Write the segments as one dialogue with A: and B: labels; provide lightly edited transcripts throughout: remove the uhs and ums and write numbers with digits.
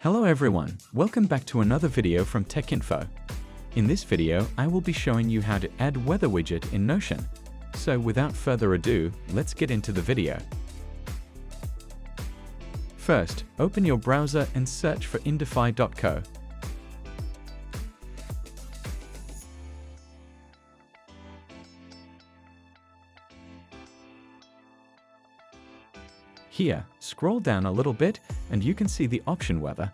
A: Hello everyone, welcome back to another video from Tech Info. In this video, I will be showing you how to add weather widget in Notion. So without further ado, let's get into the video. First, open your browser and search for indify.co. Here, scroll down a little bit and you can see the option weather.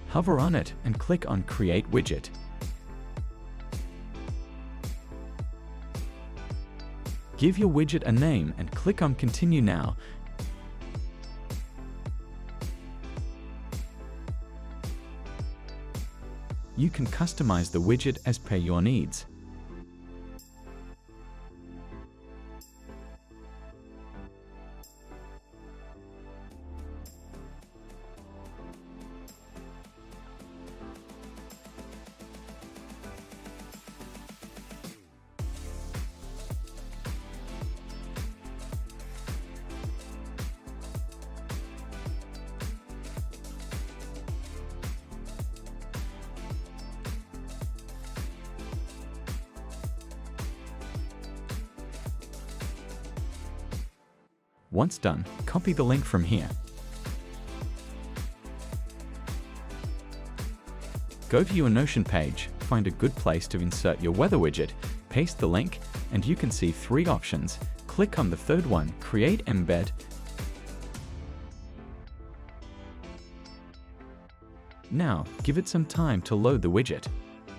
A: Hover on it and click on Create Widget. Give your widget a name and click on Continue Now. You can customize the widget as per your needs. Once done, copy the link from here. Go to your Notion page, find a good place to insert your weather widget, paste the link, and you can see three options. Click on the third one, Create Embed. Now, give it some time to load the widget.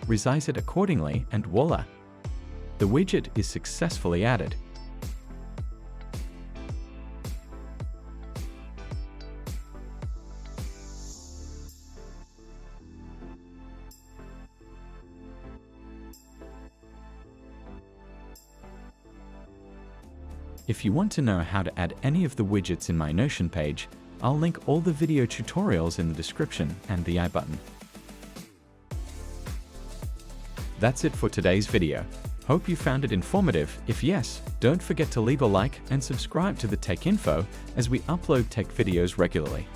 A: Resize it accordingly and voila! The widget is successfully added. If you want to know how to add any of the widgets in my Notion page, I'll link all the video tutorials in the description and the I button. That's it for today's video. Hope you found it informative. If yes, don't forget to leave a like and subscribe to the Tech Info as we upload tech videos regularly.